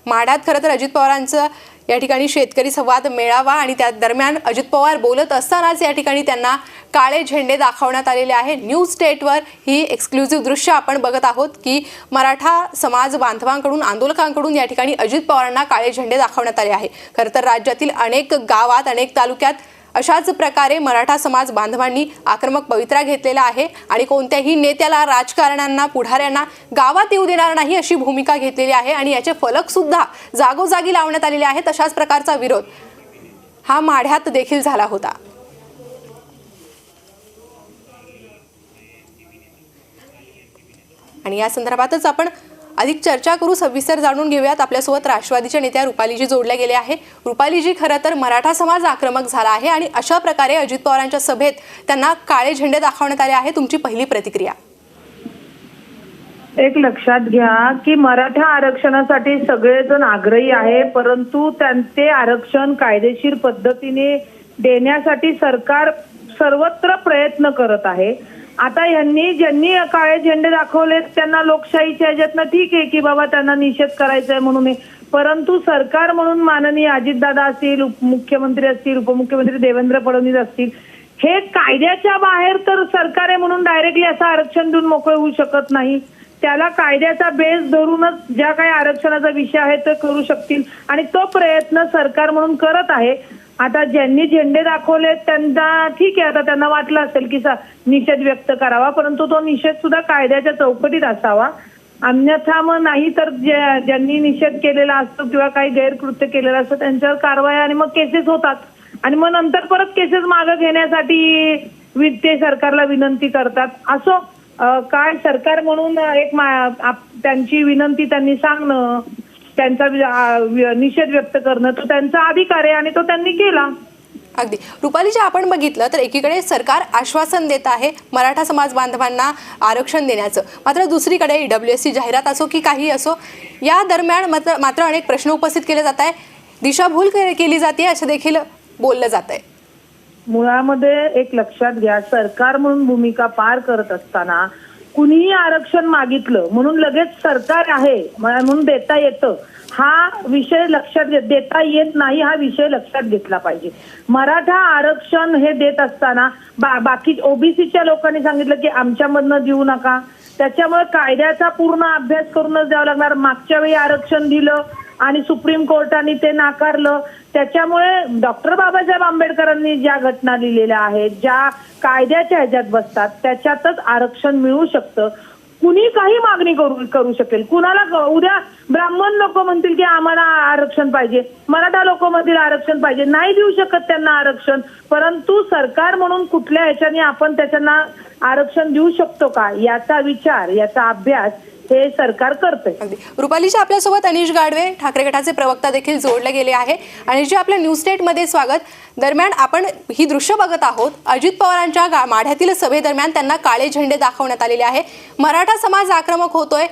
माढ्यात खरं तर अजित पवारांचं या ठिकाणी शेतकरी संवाद मेळावा आणि त्या दरम्यान अजित पवार बोलत असतानाच या ठिकाणी त्यांना काळे झेंडे दाखवण्यात आलेले आहे। न्यूज स्टेटवर ही एक्सक्लुझिव्ह दृश्य आपण बघत आहोत की मराठा समाज बांधवांकडून आंदोलकांकडून या ठिकाणी अजित पवारांना काळे झेंडे दाखवण्यात आले आहे। खरं तर राज्यातील अनेक गावात अनेक तालुक्यात अशाच प्रकारे मराठा समाज बांधवांनी आक्रमक पवित्रा घेतलेला आहे आणि कोणत्याही नेत्याला राजकारण्यांना पुढाऱ्यांना गावात येऊ देणार नाही अशी भूमिका घेतलेली आहे आणि याचे फलक सुद्धा जागोजागी लावण्यात आलेले आहेत। तशाच प्रकारचा विरोध हा माढ्यात देखील झाला होता। आणि या संदर्भातच आपण अधिक चर्चा करू, सविस्तर जाणून घेऊयात। आपल्यासोबत राष्ट्रवादीच्या नेत्या रुपालीजी जोडल्या गेले आहे। रुपालीजी, खरं तर मराठा समाज आक्रमक झाला आहे आणि अशा प्रकारे अजित पवारांच्या सभेत त्यांना काळे झेंडे दाखवण्यात आले आहे, तुमची पहिली प्रतिक्रिया? एक लक्षात घ्या की मराठा आरक्षणासाठी सगळेजण आग्रही आहे, परंतु त्यांचे आरक्षण कायदेशीर पद्धतीने देण्यासाठी सरकार सर्वत्र प्रयत्न करत आहे। आता ज्यांनी काळे झेंडे दाखवले त्यांना लोकशाहीच्या ह्याच्यातनं ठीक आहे की बाबा त्यांना निषेध करायचा आहे म्हणून, परंतु सरकार म्हणून माननीय अजितदादा असतील, मुख्यमंत्री असतील, उपमुख्यमंत्री देवेंद्र फडणवीस असतील, हे कायद्याच्या बाहेर तर सरकार आहे म्हणून डायरेक्टली असं आरक्षण देऊन मोकळे होऊ शकत नाही। त्याला कायद्याचा बेस धरूनच ज्या काही आरक्षणाचा विषय आहे ते करू शकतील आणि तो प्रयत्न सरकार म्हणून करत आहे। आता ज्यांनी झेंडे दाखवले त्यांना ठीक आहे, आता त्यांना वाटलं असेल की निषेध व्यक्त करावा, परंतु तो निषेध सुद्धा कायद्याच्या चौकटीत असावा, अन्यथा मग नाही तर ज्यांनी निषेध केलेला असतो किंवा काही गैरकृत्य केलेलं असतं त्यांच्यावर कारवाई आणि मग केसेस होतात आणि मग नंतर परत केसेस मागे घेण्यासाठी ते सरकारला विनंती करतात। असो काय सरकार म्हणून एक त्यांची विनंती त्यांनी सांगणं, त्यांचा निषेध व्यक्त करणं तो त्यांचा अधिकार आहे आणि तो त्यांनी केला। अगदी रुपालीजी, आपण बघितलं तर एकीकडे सरकार आश्वासन देत आहे मराठा समाज बांधवांना आरक्षण देण्याचं, मात्र दुसरीकडे ईडब्ल्यूएसची जाहिरात असो की काही असो, या दरम्यान मात्र अनेक प्रश्न उपस्थित केले जात आहे, दिशाभूल केली जाते असं देखील बोललं जात आहे। मुळामध्ये एक लक्षात घ्या, सरकार म्हणून भूमिका पार करत असताना कुणीही आरक्षण मागितलं म्हणून लगेच सरकार आहे म्हणून देता येतं हा विषय लक्षात देता येत नाही, हा विषय लक्षात घेतला पाहिजे। मराठा आरक्षण हे देत असताना बाकी ओबीसीच्या लोकांनी सांगितलं की आमच्यामधनं देऊ नका, त्याच्यामुळे कायद्याचा पूर्ण अभ्यास करूनच द्यावं लागणार। मागच्या वेळी आरक्षण दिलं आणि सुप्रीम कोर्टाने ते नाकारलं, त्याच्यामुळे डॉक्टर बाबासाहेब आंबेडकरांनी ज्या घटना लिहिलेल्या आहेत, ज्या कायद्याच्या ह्याच्यात बसतात त्याच्यातच आरक्षण मिळू शकतं। कुणी काही मागणी करू शकेल, कुणाला उद्या ब्राह्मण लोक म्हणतील की आम्हाला आरक्षण पाहिजे, मराठा लोक म्हणतील आरक्षण पाहिजे, नाही देऊ शकत त्यांना आरक्षण, परंतु सरकार म्हणून कुठल्या ह्याच्याने आपण त्याच्यांना आरक्षण देऊ शकतो का याचा विचार, याचा अभ्यास हे सरकार करते। रुपालीजी, आपल्यासोबत अनिश गाडवे ठाकरे गटाचे प्रवक्ता देखील जोडले गेले आहे। आणि जे आपल्या न्यूज स्टेटमध्ये स्वागत। दरम्यान आपण ही दृश्य बघत आहोत, अजित पवारांच्या माढ्यातील सभेदरम्यान त्यांना काळे झेंडे दाखवण्यात आलेले आहे, मराठा समाज आक्रमक होतोय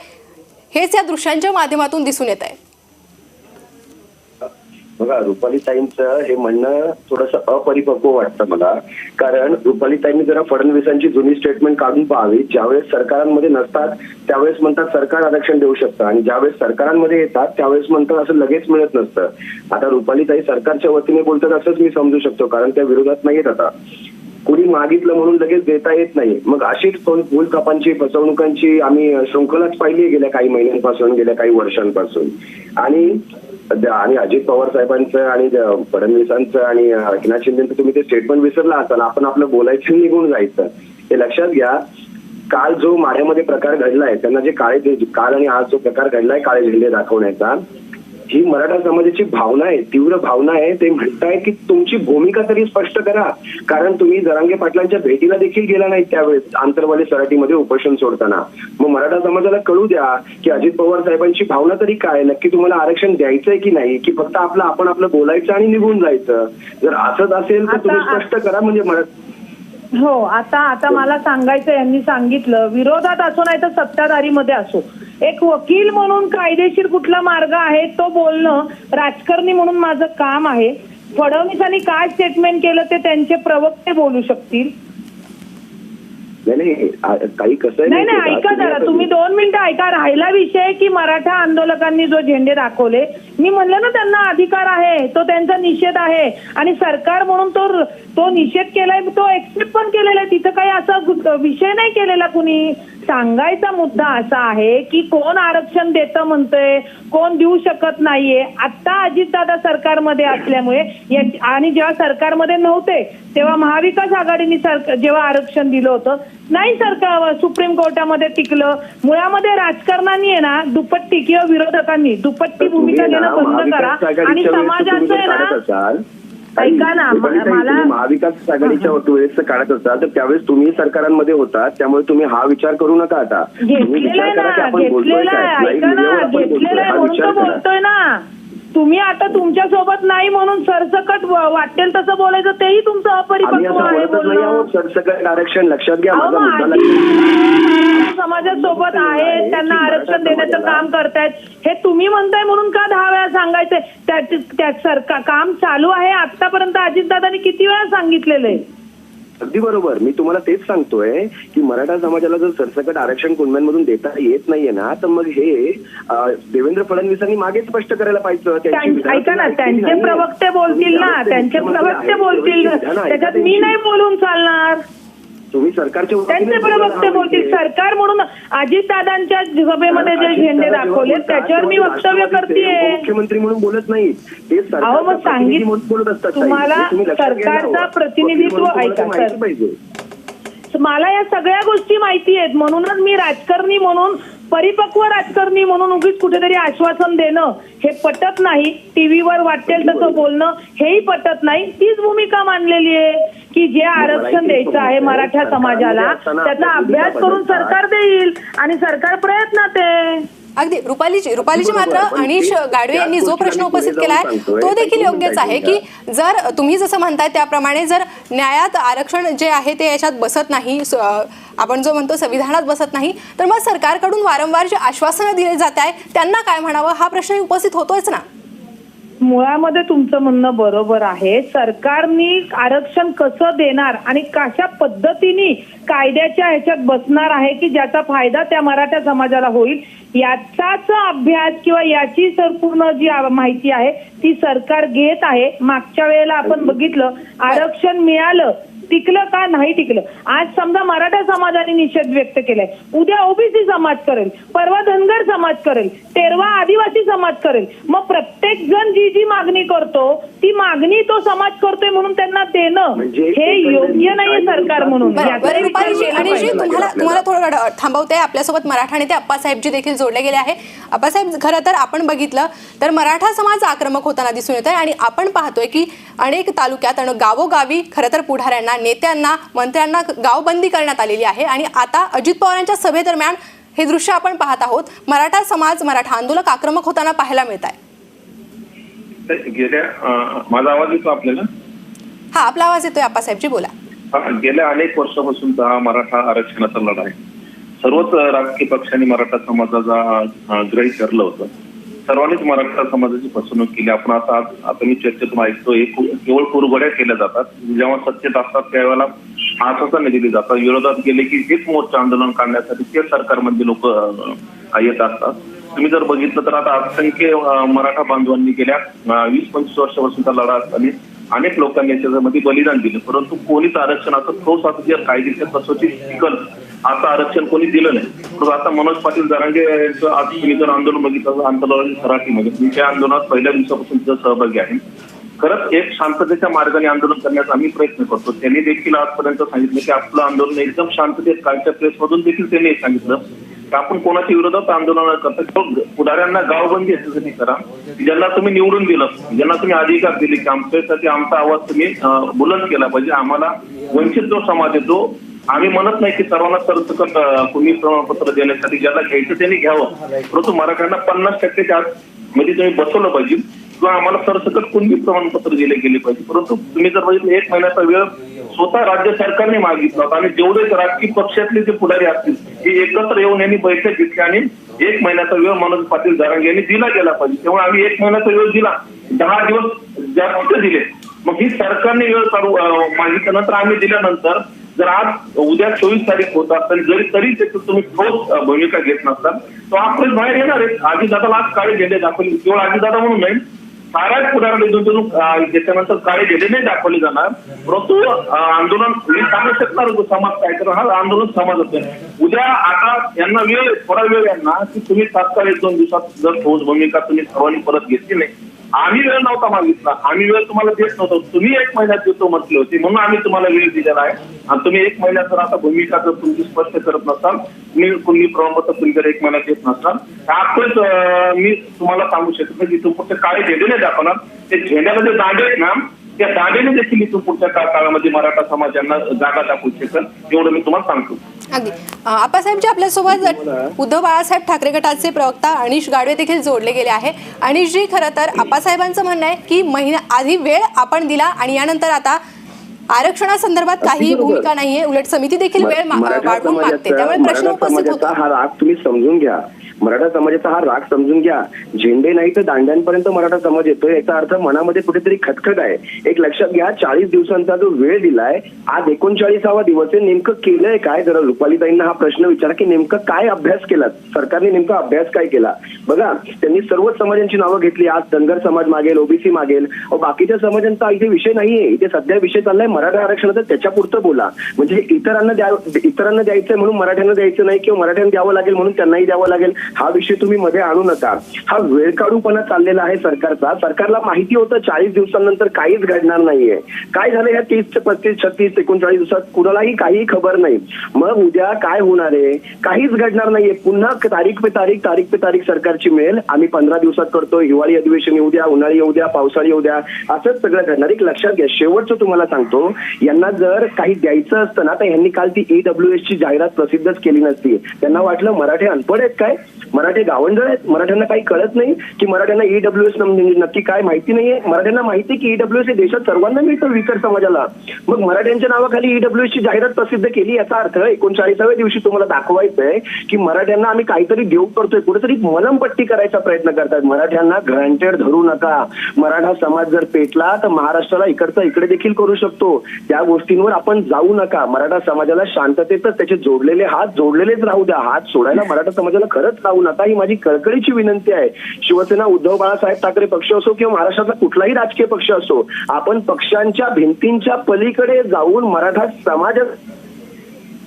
हेच या दृश्यांच्या माध्यमातून दिसून येत आहे। बघा, रुपालीताईंचं हे म्हणणं थोडंसं अपरिपक्व वाटतं मला, कारण रुपालीताईंनी जरा फडणवीसांची जुनी स्टेटमेंट काढून पाहावी। ज्यावेळेस सरकारांमध्ये नसतात त्यावेळेस म्हणतात सरकार आरक्षण देऊ शकतं आणि ज्यावेळेस सरकारांमध्ये येतात त्यावेळेस म्हणतात असं लगेच मिळत नसतं। आता रुपालीताई सरकारच्या वतीने बोलतात असंच मी समजू शकतो, कारण त्या विरोधात नाहीत। आता कुणी मागितलं म्हणून लगेच देता येत नाही, मग अशीच भूलथापांची फसवणुकांची आम्ही शृंखलाच पाहिली गेल्या काही महिन्यांपासून, गेल्या काही वर्षांपासून। आणि अजित पवार साहेबांचं आणि फडणवीसांचं आणि एकनाथ शिंदेचं तुम्ही ते स्टेटमेंट विसरला असाल, आपण आपलं बोलायचं निघून जायचं। हे लक्षात घ्या, काल जो माढ्यामध्ये प्रकार घडलाय, त्यांना जे काल आणि आज जो प्रकार घडलाय काळे झेंडे दाखवण्याचा, ही मराठा समाजाची भावना आहे, तीव्र भावना आहे। ते म्हणताय की तुमची भूमिका तरी स्पष्ट करा, कारण तुम्ही जरांगे पाटलांच्या भेटीला देखील गेला नाही त्यावेळेस आंतरवाली सराटीमध्ये उपोषण सोडताना। मग मराठा समाजाला कळू द्या की अजित पवार साहेबांची भावना तरी काय, नक्की तुम्हाला आरक्षण द्यायचंय की नाही, की फक्त आपण आपलं बोलायचं आणि निघून जायचं। जर असंच असेल तर तुम्ही स्पष्ट करा। म्हणजे हो, आता मला सांगायचं, यांनी सांगितलं विरोधात असो नाही तर सत्ताधारीमध्ये असो, एक वकील म्हणून कायदेशीर कुठला मार्ग आहे तो बोलणं राजकारणी म्हणून माझं काम आहे। फडणवीसांनी काय स्टेटमेंट केलं ते त्यांचे प्रवक्ते बोलू शकतील। नाही काही कसं नाही नाही ऐका जरा, तुम्ही 2 मिनिटं ऐका. राहिला विषय की मराठा आंदोलकांनी जो झेंडे दाखवले, मी म्हणलं ना त्यांना अधिकार आहे, तो त्यांचा निषेध आहे आणि सरकार म्हणून तो निषेध केलाय, तो एक्सेप्ट पण केलेला आहे. तिथं काही असा विषय नाही केलेला कुणी. सांगायचा मुद्दा असा आहे की कोण आरक्षण देतं म्हणतंय, कोण देऊ शकत नाहीये. आता अजितदादा सरकारमध्ये असल्यामुळे आणि जेव्हा सरकारमध्ये नव्हते तेव्हा महाविकास आघाडीने जेव्हा आरक्षण दिलं होतं, नाही सरकार सुप्रीम कोर्टामध्ये टिकलं. मुळामध्ये राजकारणाने आहे ना दुपट्टी किंवा विरोधकांनी दुपट्टी भूमिका घेणं बंद करा आणि समाजाचं आहे ना, ऐका ना, मला महाविकास आघाडीच्या वेळेस काढत असाल तर त्यावेळेस तुम्ही सरकारांमध्ये होता, त्यामुळे तुम्ही हा विचार करू नका. आता घेतलेला आहे ना, घेतलेला आहे, ऐका ना, घेतलेला आहे म्हणून तर बोलतोय ना. तुम्ही आता तुमच्या सोबत नाही म्हणून सरसकट वाटेल तसं बोलायचं, तेही तुमचं अपरिपक्व आहे बोलणं. सरसकट आरक्षण लक्षात घ्या, समाजासोबत आहेत, त्यांना आरक्षण देण्याचं काम करतायत, हे तुम्ही म्हणताय म्हणून का 10 वेळा सांगायचंय? त्या काम चालू आहे. आतापर्यंत अजितदादांनी किती वेळा सांगितलेलं आहे? अगदी बरोबर. मी तुम्हाला तेच सांगतोय की मराठा समाजाला जर सरसकट आरक्षण कुणब्यांमधून देता येत नाहीये ना, तर मग हे देवेंद्र फडणवीसांनी मागे स्पष्ट करायला पाहिजे. ऐका ना, त्यांचे प्रवक्ते बोलतील ना, त्यांचे प्रवक्ते बोलतील, त्याच्यात मी नाही बोलून चालणार. तुम्ही सरकारचे त्यांचे प्रवक्ते बोलतील. सरकार म्हणून अजितदादांच्या सभेमध्ये जे झेंडे दाखवले त्याच्यावर मी वक्तव्य करतेय. मुख्यमंत्री म्हणून बोलत नाही, ते अहो मग बोलत असतात. तुम्हाला सरकारचा प्रतिनिधित्व ऐका सर, मला या सगळ्या गोष्टी माहिती आहेत, म्हणूनच मी राजकारणी म्हणून, परिपक्व राजकारणी म्हणून उगीच कुठेतरी आश्वासन देणं हे पटत नाही. टीव्हीवर वाटेल तसं बोलणं हेही पटत नाही. तीच भूमिका मांडलेली आहे की जे आरक्षण द्यायचं आहे मराठा समाजाला त्याचा अभ्यास करून सरकार देईल आणि सरकार प्रयत्नात आहे. अगदी रुपालीजी मात्र अनिश गाडवे यांनी जो प्रश्न उपस्थित केला आहे तो देखील योग्यच आहे की जर तुम्ही जसं म्हणताय त्याप्रमाणे जर न्यायात आरक्षण जे आहे ते याच्यात बसत नाही, आपण जो म्हणतो संविधानात बसत नाही, तर मग सरकारकडून वारंवार जे आश्वासनं दिली जात आहे त्यांना काय म्हणावं हा प्रश्न उपस्थित होतोयच ना. मुळामध्ये तुमचं म्हणणं बरोबर आहे. सरकारने आरक्षण कसं देणार आणि कशा पद्धतीने कायद्याच्या ह्याच्यात बसणार आहे की ज्याचा फायदा त्या मराठा समाजाला होईल, याचाच अभ्यास किंवा याची संपूर्ण जी माहिती आहे ती सरकार घेत आहे. मागच्या वेळेला आपण बघितलं आरक्षण मिळालं, टिकलं का नाही टिकलं. आज समजा मराठा समाजाने निषेध व्यक्त केलाय, उद्या ओबीसी समाज करेल, परवा धनगर समाज करेल, तेरवा आदिवासी समाज करेल. मग प्रत्येक जण जी मागणी करतो ती मागणी तो समाज करतोय म्हणून त्यांना देणं हे योग्य नाही सरकार म्हणून. तुम्हाला थोडं थांबवते. आपल्यासोबत मराठा नेते अप्पासाहेबजी देखील जोडले गेले आहे. अप्पासाहेब, खरं तर आपण बघितलं तर मराठा समाज आक्रमक होताना दिसून येत आहे आणि आपण पाहतोय की अनेक तालुक्यात आणि गावोगावी खरं तर पुढाऱ्यांना, नेत्यांना, मंत्र्यांना गावबंदी करण्यात आलेली आहे आणि आता अजित पवारांच्या सभेदरम्यान हे दृश्य आपण पाहत आहोत. मराठा समाज, मराठा आंदोलक आक्रमक होताना पाहायला मिळत आहे. माझा आवाज येतो आपल्याला? हा, आपला आवाज येतोय. अप्पासाहेबजी बोला. गेल्या अनेक वर्षापासून हा मराठा आरक्षणाचा लढा आहे. सर्वच राजकीय पक्षांनी मराठा समाजाचा गृहीत धरलं होतं. सर्वांनीच मराठा समाजाची फसवणूक केली. आपण आता मी चर्चेतून ऐकतो केवळ कुरघोड्या केल्या जातात. जेव्हा सत्तेत असतात त्यावेळेला आश्वासनं दिली जातात, विरोधात गेले की हेच मोर्चा आंदोलन काढण्यासाठी ते सरकारमध्ये लोक येत असतात. तुम्ही जर बघितलं तर आता असंख्य मराठा बांधवांनी गेल्या 20-25 वर्षापासून लढा असताना अनेक लोकांनी याच्यामध्ये बलिदान दिलं, परंतु कोणीच आरक्षण असं ठोस असं जे कायदेशीर कसोटी टिकल असं आरक्षण कोणी दिलं नाही. तर आता मनोज पाटील जरांगे यांचं आज तुम्ही जर आंदोलन बघितलं, आंदोलन सराठीमध्ये मी त्या आंदोलनात पहिल्या दिवसापासून सहभागी आहे. खरंच एक शांततेच्या मार्गाने आंदोलन करण्याचा आम्ही प्रयत्न करतो. त्यांनी देखील आजपर्यंत सांगितलं की आपलं आंदोलन एकदम शांततेत, कालच्या प्रेसमधून देखील त्यांनी सांगितलं की आपण कोणाच्या विरोधात आंदोलन करता, पुढाऱ्यांना गावबंदी याच्यासाठी करा, ज्यांना तुम्ही निवडून दिलं, ज्यांना तुम्ही अधिकार दिले की आमच्यासाठी आमचा आवाज तुम्ही बुलंद केला पाहिजे. आम्हाला वंचित जो समाज आहे तो, आम्ही म्हणत नाही की सर्वांना सरसकट कुणी प्रमाणपत्र देण्यासाठी ज्याला घ्यायचं त्यांनी घ्यावं, परंतु मराठ्यांना 50% मध्ये तुम्ही बसवलं पाहिजे किंवा आम्हाला सरसकट कुणबी प्रमाणपत्र दिले गेले पाहिजे. परंतु तुम्ही जर बघितलं 1 महिन्याचा वेळ स्वतः राज्य सरकारने मागितला होता आणि जेवढे राजकीय पक्षातले जे पुढारी असतील ते एकत्र येऊन यांनी बैठक घेतली आणि 1 महिन्याचा वेळ मनोज पाटील जरांगे यांनी दिला गेला पाहिजे. तेव्हा आम्ही 1 महिन्याचा वेळ दिला, 10 दिवस जास्त दिले. मग ही सरकारने वेळ मागितल्यानंतर आम्ही दिल्यानंतर जर आज उद्या 24 तारीख होत असेल तरी त्याचं तुम्ही ठोस भूमिका घेत नसताल तो आपण बाहेर येणार आहे. अजितदादाला आज काळे झेंडे दाखवले, केवळ अजितदादा म्हणून नाही साऱ्याच पुढाऱ्यांनी त्याच्यानंतर काळे झेंडे नाही दाखवले जाणार, परंतु आंदोलन मी सांगू शकणार होतो समाज काय तर हा आंदोलन समाजाचं आहे. उद्या आता यांना थोडा वेळ यांना की तुम्ही तात्काळ 1-2 दिवसात जर ठोस भूमिका तुम्ही सर्वांनी परत घेतली नाही. आम्ही वेळ नव्हता मागितला, आम्ही वेळ तुम्हाला देत नव्हतो, तुम्ही 1 महिन्यात देतो म्हटले होते म्हणून आम्ही तुम्हाला वेळ दिलेला आहे. आणि तुम्ही 1 महिन्यात जर आता भूमिका जर तुमची स्पष्ट करत नसाल, तुम्ही प्रमाणपत्र तुमच्याकडे 1 महिन्यात देत नसाल, त्यातच मी तुम्हाला सांगू शकतो की इथून पुढचे काळे झेंडे नाही दाखवणार. ते झेंड्याला जे दांडे आहेत ना त्या दांडेने देखील इथून पुढच्या काळामध्ये मराठा समाजांना जागा दाखवू शकेल, एवढं मी तुम्हाला सांगतो. अगदी आप्पासाहेबजी आपल्यासोबत उद्धव बाळासाहेब ठाकरे गटाचे प्रवक्ता अनिश गाडवे देखील जोडले गेले आहे. अनिशजी, खरं तर आप्पासाहेबांचं म्हणणं आहे की महिना आधी वेळ आपण दिला आणि यानंतर आता आरक्षणासंदर्भात काही भूमिका नाहीये, उलट समिती देखील वेळ वाढवून मागते, त्यामुळे प्रश्न उपस्थित होतो. हा राग तुम्ही समजून घ्या, मराठा समाजाचा हा राग समजून घ्या. झेंडे नाही तर दांड्यांपर्यंत मराठा समाज येतोय याचा अर्थ मनामध्ये कुठेतरी खटखट आहे. एक लक्षात घ्या, 40 दिवसांचा जो वेळ दिलाय, आज 39वा दिवस आहे. नेमकं केलंय काय? जरा रुपालीताईंना हा प्रश्न विचारा की नेमकं काय अभ्यास केला सरकारने, नेमका अभ्यास काय केला? बघा, त्यांनी सर्वच समाजांची नावं घेतली. आज धनगर समाज मागेल, ओबीसी मागेल, बाकीच्या समाजांचा इथे विषय नाहीये. इथे सध्या विषय चाललाय मराठा आरक्षणाचा, त्याच्या पुरतं बोला. म्हणजे इतरांना द्यायचंय म्हणून मराठ्यांना द्यायचं नाही किंवा मराठ्यांना द्यावं लागेल म्हणून त्यांनाही द्यावं लागेल हा विषय तुम्ही मध्ये आणू नका. हा वेळकाढूपणा चाललेला आहे सरकारचा. सरकारला माहिती होतं 40 दिवसांनंतर काहीच घडणार नाहीये. काय झालं या 30 ते 35 36 39 दिवसात कुणालाही काही खबर नाही. मग उद्या काय होणार आहे? काहीच घडणार नाहीये. पुन्हा तारीख पे तारीख सरकारची मेल. आम्ही 15 दिवसात करतो, हिवाळी अधिवेशन येऊ द्या, उन्हाळी येऊ द्या, पावसाळी येऊ द्या, असंच सगळं घडणार. एक लक्षात घ्या, शेवटचं तुम्हाला सांगतो, यांना जर काही द्यायचं असतं ना तर यांनी काल ती EWS ची जाहिरात प्रसिद्धच केली नसती. त्यांना वाटलं मराठे अनपढ आहेत काय, मराठे गावंढळ आहेत, मराठ्यांना काही कळत नाही की मराठ्यांना EWS नक्की काय माहिती नाहीये. मराठ्यांना माहिती की EWS हे देशात सर्वांना मिळतं, विकर समाजाला. मग मराठ्यांच्या नावाखाली EWS ची जाहिरात प्रसिद्ध केली. याचा अर्थ 39व्या दिवशी तुम्हाला दाखवायचंय की मराठ्यांना आम्ही काहीतरी देऊ करतोय, कुठेतरी मलमपट्टी करायचा प्रयत्न करतात. मराठ्यांना ग्रँटेड धरू नका. मराठा समाज जर पेटला तर महाराष्ट्राला इकडचा इकडे देखील करू शकतो. त्या गोष्टींवर आपण जाऊ नका. मराठा समाजाला शांततेतच त्याचे जोडलेले हात जोडलेलेच राहू द्या. हात सोडायला मराठा समाजाला खरंच राहू नका, ही माझी कळकळीची विनंती आहे. शिवसेना, उद्धव बाळासाहेब ठाकरे पक्ष असो किंवा महाराष्ट्राचा कुठलाही राजकीय पक्ष असो, आपण पक्षांच्या भिंतींच्या पलीकडे जाऊन मराठा समाज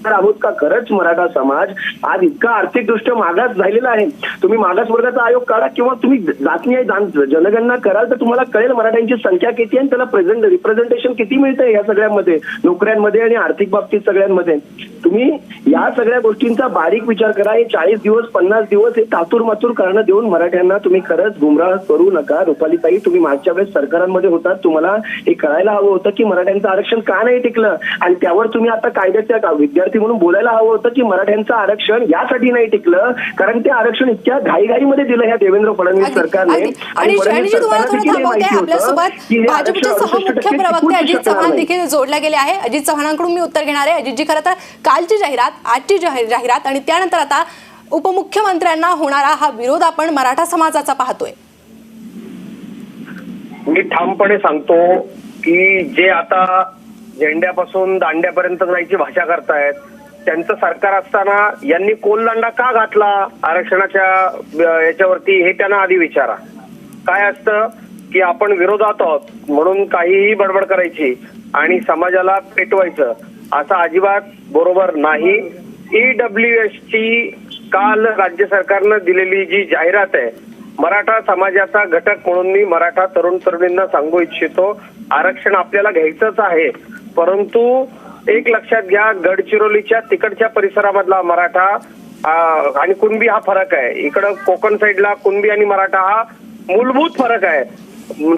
आहोत का? खरंच मराठा समाज आज इतका आर्थिकदृष्ट्या मागास झालेला आहे. तुम्ही मागास वर्गाचा आयोग काढा किंवा तुम्ही जातीय जनगणना कराल तर तुम्हाला कळेल मराठ्यांची संख्या किती आणि त्याला रिप्रेझेंटेशन किती मिळतंय या सगळ्यांमध्ये, नोकऱ्यांमध्ये आणि आर्थिक बाबतीत सगळ्यांमध्ये. तुम्ही या सगळ्या गोष्टींचा बारीक विचार करा. हे 40 दिवस 50 दिवस हे तातूर मातूर करणं देऊन मराठ्यांना तुम्ही खरंच गुमराह करू नका. रुपालीताई, तुम्ही मागच्या वेळेस सरकारांमध्ये होतात, तुम्हाला हे कळायला हवं होतं की मराठ्यांचं आरक्षण का नाही टिकलं आणि त्यावर तुम्ही आता कायद्याच्या विद्यार्थी म्हणून बोलायला हवं होतं की मराठ्यांचं आरक्षण यासाठी नाही टिकलं कारण ते आरक्षण इतक्या घाईघाईमध्ये दिलं ह्या देवेंद्र फडणवीस सरकारने. आणि आपल्यासोबत भाजपचे सहमुख्य प्रवक्ते अजित चव्हाण देखील जोडले गेले आहे. अजित चव्हाणांकडून मी उत्तर घेणार आहे. अजितजी, खरं तर कालची जाहिरात, आजची जाहिरात आणि त्यानंतर आता उपमुख्यमंत्र्यांना होणारा हा विरोध आपण मराठा समाजाचा पाहतोय. मी ठामपणे सांगतो की जे आता झेंड्यापासून दांड्यापर्यंत जायची भाषा करतायत, त्यांचं सरकार असताना यांनी कोलदंडा का घातला आरक्षणाच्या याच्यावरती हे त्यांना आधी विचारा. काय असतं की आपण विरोधात आहोत म्हणून काहीही बडबड करायची आणि समाजाला पेटवायचं असं अजिबात बरोबर नाही. EWS ची काल राज्य सरकारनं दिलेली जी जाहिरात आहे, मराठा समाजाचा घटक म्हणून मी मराठा तरुण तरुणींना सांगू इच्छितो, आरक्षण आपल्याला घ्यायचंच आहे, परंतु एक लक्षात घ्या, गडचिरोलीच्या तिकडच्या परिसरामधला मराठा आणि कुणबी हा फरक आहे. इकडं कोकण साईडला कुणबी आणि मराठा हा मूलभूत फरक आहे.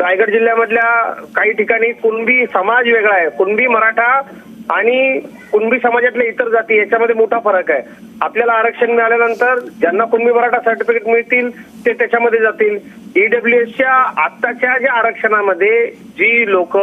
रायगड जिल्ह्यामधल्या काही ठिकाणी कुणबी समाज वेगळा आहे. कुणबी मराठा आणि कुणबी समाजातल्या इतर जाती याच्यामध्ये मोठा फरक आहे. आपल्याला आरक्षण मिळाल्यानंतर ज्यांना कुणबी मराठा सर्टिफिकेट मिळतील ते त्याच्यामध्ये जातील. EWSच्या आत्ताच्या ज्या आरक्षणामध्ये जी लोक,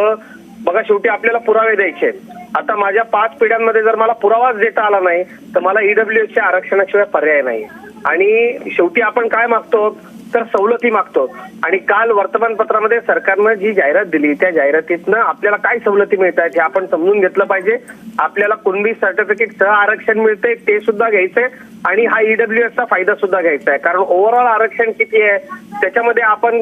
बघा शेवटी आपल्याला पुरावे द्यायचे. आता माझ्या 5 पिढ्यांमध्ये जर मला पुरावाच देता आला नाही तर मला EWSच्या आरक्षणाशिवाय पर्याय नाही. आणि शेवटी आपण काय मागतो तर सवलती मागतो. आणि काल वर्तमानपत्रामध्ये सरकारनं जी जाहिरात दिली त्या जाहिरातीतनं आपल्याला काय सवलती मिळत आहेत हे आपण समजून घेतलं पाहिजे. आपल्याला कुणबी सर्टिफिकेट आरक्षण मिळते ते सुद्धा घ्यायचंय आणि हा ईडब्ल्यूएसचा फायदा सुद्धा घ्यायचा आहे. कारण ओव्हरऑल आरक्षण किती आहे त्याच्यामध्ये आपण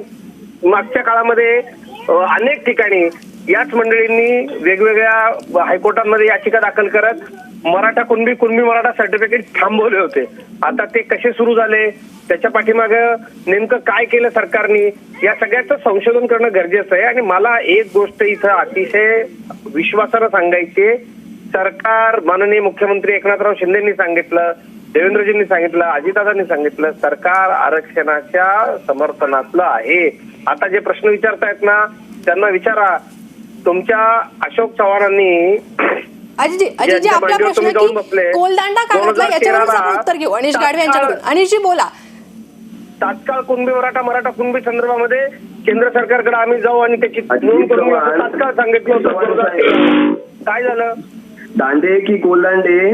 मागच्या काळामध्ये अनेक ठिकाणी याच मंडळींनी वेगवेगळ्या हायकोर्टांमध्ये याचिका दाखल करत मराठा कुणबी मराठा सर्टिफिकेट थांबवले होते. आता ते कसे सुरू झाले, त्याच्या पाठीमागं नेमकं काय केलं सरकारने, या सगळ्याचं संशोधन करणं गरजेचं आहे. आणि मला एक गोष्ट इथं अतिशय विश्वासानं सांगायची, सरकार माननीय मुख्यमंत्री एकनाथराव शिंदेंनी सांगितलं, देवेंद्रजींनी सांगितलं, अजितदादांनी सांगितलं, सरकार आरक्षणाच्या समर्थनातलं आहे. आता जे प्रश्न विचारतायत ना त्यांना विचारा, तुमच्या अशोक चव्हाणांनी अजितजी आपला प्रश्न की कोलदांडा का घातला याच्यावर आपण उत्तर घेऊ. अनिश गाडवे यांच्याकडून. अनिशजी बोला. तात्काळ कुणबी मराठा कुणबी संदर्भामध्ये केंद्र सरकारकडे आम्ही जाऊ आणि त्याची नोंद करून तात्काळ सांगितलं होतं. काय झालं? दांडे की कोलदांडे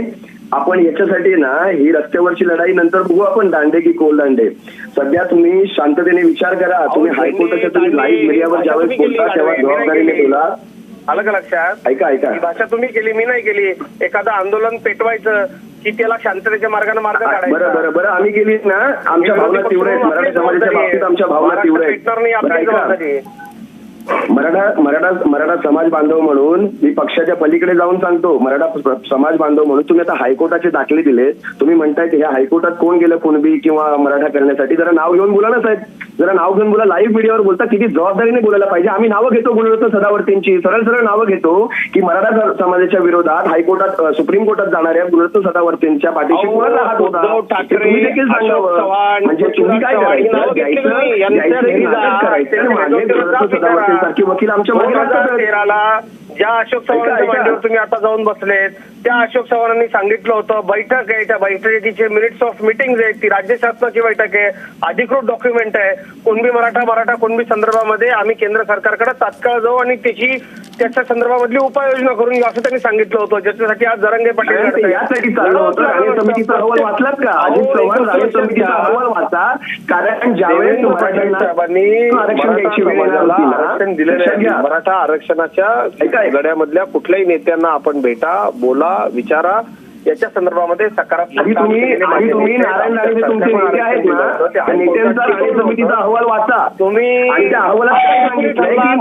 आपण याच्यासाठी ना ही रस्त्यावरची लढाई नंतर बघू आपण, दांडे की कोलदांडे. सध्या तुम्ही शांततेने विचार करा. तुम्ही हायकोर्टाच्या तुम्ही लाईव्ह मीडियावर ज्यावेळेस बोलता तेव्हा जबाबदारीने बोला. आलं का लक्षात? ऐका ही भाषा तुम्ही केली, मी नाही केली. एखादं आंदोलन पेटवायचं की त्याला शांततेच्या मार्गाने मार्ग काढायचा. बरं आम्ही केलीच ना. आमच्या भावना तीव्र आहेत. मराठा समाजाच्या बाबतीत आमच्या भावना तीव्र आहेत. मराठा समाज बांधव म्हणून मी पक्षाच्या पलीकडे जाऊन सांगतो, मराठा समाज बांधव म्हणून तुम्ही आता हायकोर्टाचे दाखले दिले. तुम्ही म्हणताय ह्या हायकोर्टात कोण गेलं कुणबी किंवा मराठा करण्यासाठी? जरा नाव घेऊन बोला ना साहेब, जरा नाव घेऊन बोला. लाईव्ह व्हिडिओवर बोलता किती जबाबदारीने बोलायला पाहिजे. आम्ही नावं घेतो गुणवत्ता सदावर्तींची, सरळ नावं घेतो की मराठा समाजाच्या विरोधात हायकोर्टात सुप्रीम कोर्टात जाणाऱ्या गुणवत्ता सदावर्तींच्या पाठीशी कोणाचा हात होता तुम्ही देखील सांगावं. म्हणजे तुम्ही काय करायचं सारखी वकील आमच्या ज्या अशोक चव्हाणांच्या मांडीवर तुम्ही आता जाऊन बसलेत त्या अशोक चव्हाणांनी सांगितलं होतं बैठक आहे, त्या बैठकीचे मिनिट्स ऑफ मीटिंग आहेत, ती राज्य शासनाची बैठक आहे, अधिकृत डॉक्युमेंट आहे. कुणबी मराठा कुणबी संदर्भामध्ये आम्ही केंद्र सरकारकडे तात्काळ जाऊ आणि त्याच्या संदर्भामधली उपाययोजना करून घेऊ असं त्यांनी सांगितलं होतं. ज्याच्यासाठी आज जरंगे पाटील यासाठी चाललं होतं. राणे समितीचा अहवाल वाचलात का? अजित चव्हाण राणे समितीचा अहवाल वाचा. कारण ज्यावेळेस आरक्षण दिलेलं मराठा आरक्षणाच्या लढ्यामधल्या कुठल्याही नेत्यांना आपण भेटा, बोला, विचारा. याच्या संदर्भामध्ये सकारात्मक तुम्ही नारायण राणे तुमचे नेते आहेत ना, त्या नेत्यांचा राणे समितीचा अहवाल वाचा तुम्ही. आणि त्या अहवालात काय सांगितलंय की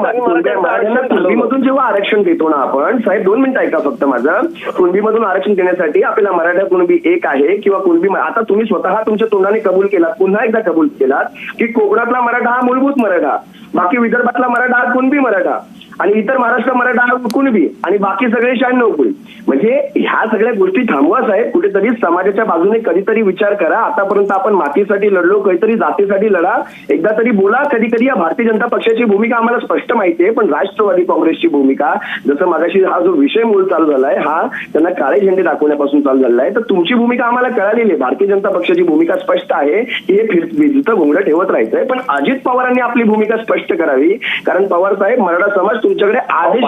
मराठ्यांना कुणबीमधून जेव्हा आरक्षण देतो ना आपण, साहेब 2 मिनिटं ऐका फक्त माझं. कुणबीमधून आरक्षण देण्यासाठी आपल्याला मराठा कुणबी एक आहे किंवा कुणबी, आता तुम्ही स्वतः तुमच्या तोंडाने कबूल केलात, पुन्हा एकदा कबूल केलात की कोकणातला मराठा हा मूलभूत मराठा, बाकी विदर्भातला मराठा हा कुणबी मराठा आणि इतर महाराष्ट्र मराठा हा कुणबी आणि बाकी सगळे 96 कुळी. म्हणजे ह्या सगळ्या गोष्टी थांबवा साहेब. कुठेतरी समाजाच्या बाजूने कधीतरी विचार करा. आतापर्यंत आपण मातीसाठी लढलो, काहीतरी जातीसाठी लढा. एकदा तरी बोला. कधी या भारतीय जनता पक्षाची भूमिका आम्हाला स्पष्ट माहिती आहे, पण राष्ट्रवादी काँग्रेसची भूमिका, जसं मागाशी हा जो विषय मूळ चालू झालाय हा त्यांना काळे झेंडे दाखवण्यापासून चालू झालेला आहे, तर तुमची भूमिका आम्हाला कळालेली आहे. भारतीय जनता पक्षाची भूमिका स्पष्ट आहे की हे भिजतं घोंगडं ठेवत राहायचंय. पण अजित पवारांनी आपली भूमिका स्पष्ट करावी. कारण पवार साहेब, मराठा समाज तुमच्याकडे आदेश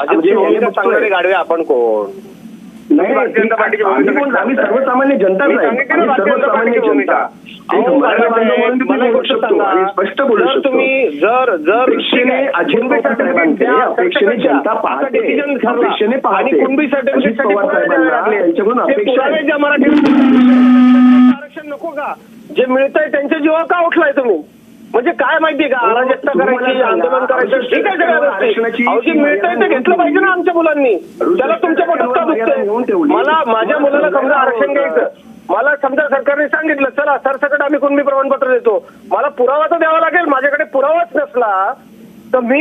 गाडवे आपण कोण नाही, आम्ही सर्वसामान्य जनताच आहे. सर्वसामान्य जनता स्पष्ट बोलू शकतो. तुम्ही जर अपेक्षेने अपेक्षेने जनता पाहते, अपेक्षेने पाहते. कुणबी सर्टिफिकेट त्यांच्याकडून अपेक्षा आरक्षण नको का? जे मिळतंय त्यांच्या जीवा का उठलाय तुम्ही? म्हणजे काय माहितीये का, अराजकता करायची, आंदोलन करायचं, ठीक आहे सगळ्या मिळतंय ते घेतलं पाहिजे ना आमच्या मुलांनी. त्याला तुमच्या पोटात का दुखतंय? मला माझ्या मुलाला समजा आरक्षण घ्यायचं, मला समजा सरकारने सांगितलं चला सरसकट आम्ही कुणबी प्रमाणपत्र देतो, मला पुरावा तर द्यावा लागेल. माझ्याकडे पुरावाच नसला तर मी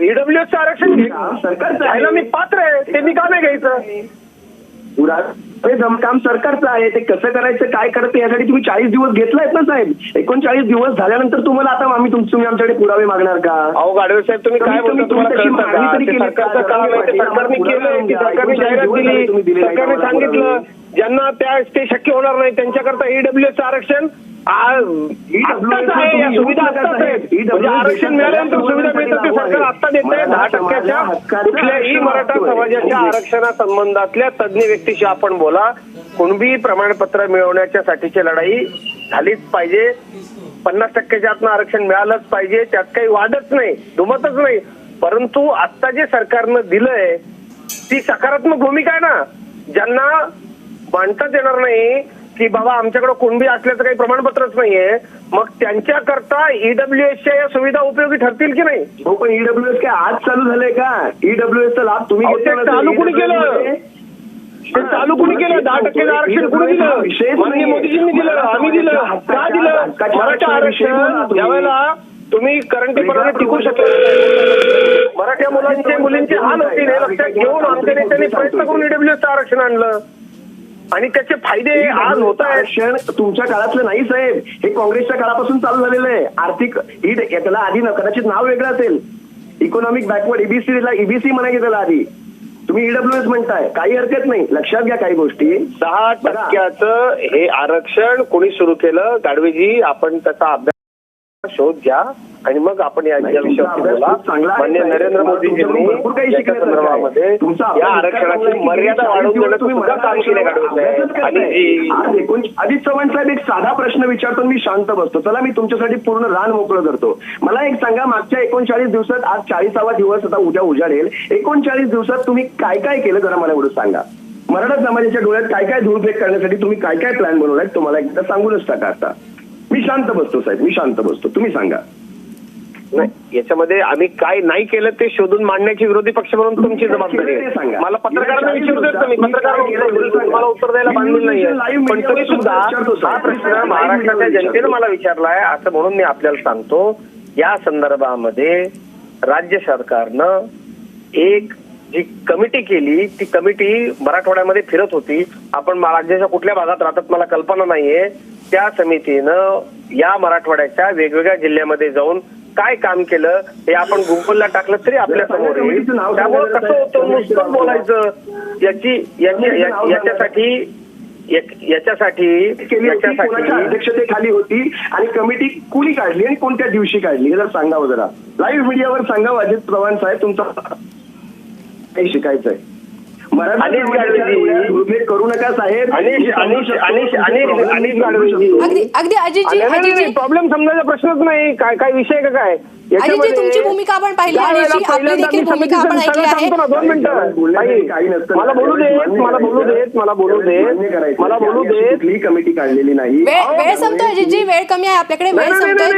ईडब्ल्यूएसचं आरक्षण घ्यायला मी पात्र आहे, ते मी का नाही घ्यायचं? काम सरकारचं आहे, ते कसं करायचं काय करायचं यासाठी तुम्ही 40 दिवस घेतलायत ना साहेब. 39 दिवस झाल्यानंतर तुम्हाला आता तुम्ही आमच्याकडे पुरावे मागणार का? अहो गाडवे साहेब, तुम्ही काय बोलता? तुम्हाला सरकारचं काम आहे, सरकारने केलं, सरकारने जाहिरात दिली, सरकारने सांगितलं ज्यांना ते शक्य होणार नाही त्यांच्याकरता ईडब्ल्यूएसचं आरक्षण सुविधा आरक्षण मिळाल्यानंतर सुविधा मिळतात ते सरकार आता देत आहे. 10% कुठल्याही मराठा समाजाच्या आरक्षणासंबंधातल्या तज्ज्ञ व्यक्तीशी आपण बोला. कुणबी प्रमाणपत्र मिळवण्याच्या साठीची लढाई झालीच पाहिजे. 50%च्या आतनं आरक्षण मिळालंच पाहिजे, त्यात काही वादच नाही, दुमतच नाही. परंतु आता जे सरकारनं दिलंय ती सकारात्मक भूमिका आहे ना. ज्यांना मानताच येणार नाही की बाबा आमच्याकडे कुणबी असल्याचं काही प्रमाणपत्रच नाहीये, मग त्यांच्याकरता ईडब्ल्यूएसच्या या सुविधा उपयोगी ठरतील की नाही? हो, पण ईडब्ल्यूएस काय आज चालू झालंय का? ईडब्ल्यूएसचा लाभ तुम्ही अहो, ते घेतला चालू कुणी केलं? ते चालू कुणी केलं? 10% आरक्षण कुणी दिलं? माननीय मोदीजींनी दिलं, आम्ही दिलं. का दिलं? मराठा आरक्षण ज्यावेळेला तुम्ही करंट पेपरमध्ये टिकू शकले, मराठा मुलींचे हाल होतील हे लक्षात घेऊन आमच्या नेत्यांनी प्रयत्न करून ईडब्ल्यूएसचं आरक्षण आणलं आणि त्याचे फायदे आज होत आहेत. आरक्षण तुमच्या काळातलं नाही साहेब, हे काँग्रेसच्या काळापासून चालू झालेलं आहे. आर्थिक त्याला आधी कदाचित नाव वेगळं असेल, इकॉनॉमिक बॅकवर्ड, ईबीसी म्हणायचे त्याला आधी. तुम्ही ईडब्ल्यूएस म्हणताय, काही हरकत नाही, लक्षात घ्या काही गोष्टी. 10% हे आरक्षण कोणी सुरू केलं? गाडवेजी, आपण त्याचा अभ्यास शोध घ्या आणि मग आपण या विषयावर बोला. माननीय नरेंद्र मोदीजींनी याच्या संदर्भामध्ये या आरक्षणाची मर्यादा वाढवून देण्याचं सुद्धा काम केलं गाडवे. आणि अजित चव्हाण साहेब, एक साधा प्रश्न विचारतो, मी शांत बसतो. चला, मी तुमच्यासाठी पूर्ण रान मोकळं करतो. मला एक सांगा, मागच्या 39 दिवसात, आज 40वा दिवस, आता उद्या उजाडेल, 39 दिवसात तुम्ही काय काय केलं जरा मला एवढं सांगा. मराठा समाजाच्या डोळ्यात काय काय धूळफेक करण्यासाठी तुम्ही काय काय प्लॅन बनवलाय तुम्हाला एकदा सांगूनच टाका. आता मी शांत बसतो साहेब, मी शांत बसतो, तुम्ही सांगा. नाही, याच्यामध्ये आम्ही काय नाही केलं ते शोधून मांडण्याची विरोधी पक्ष म्हणून तुमची जबाबदारी आहे. मला पत्रकारांना विचारू देत नाही, पत्रकार मला उत्तर द्यायला बांधलेलं नाहीये. पण तरी सुद्धा हा प्रश्न महाराष्ट्राच्या जनतेनं मला विचारलाय असं म्हणून मी आपल्याला सांगतो. या संदर्भामध्ये राज्य सरकारनं एक जी कमिटी केली, ती कमिटी मराठवाड्यामध्ये फिरत होती. आपण राज्याच्या कुठल्या भागात राहतात मला कल्पना नाहीये. त्या समितीनं या मराठवाड्याच्या वेगवेगळ्या जिल्ह्यामध्ये जाऊन काय काम केलं हे आपण गुगलला टाकलं तरी आपल्या समोर येईल. त्यामुळे कसं होतं नुसतं बोलायचं, याच्यासाठी अध्यक्षतेखाली होती आणि कमिटी कुणी काढली आणि कोणत्या दिवशी काढली हे जर सांगावं जरा. लाईव्ह मीडियावर सांगावं अजित चव्हाण साहेब, तुमचा काही शिकायचंय. अनिश गाडवेजी करू नका साहेब. अनिश गाडवेजी, अगदी अजितजी, प्रॉब्लेम समजायचा प्रश्नच नाही. काय विषय का काय? अजितजी, तुमची भूमिका आपण पाहिली, अनिशजी आपली देखील भूमिका आपण ऐकली आहे. 2 मिनिटं मला बोलू देत. कुठलीही कमिटी काढलेली नाही. वेळ संपतोय अजितजी, वेळ कमी आहे आपल्याकडे, वेळ संपतोय.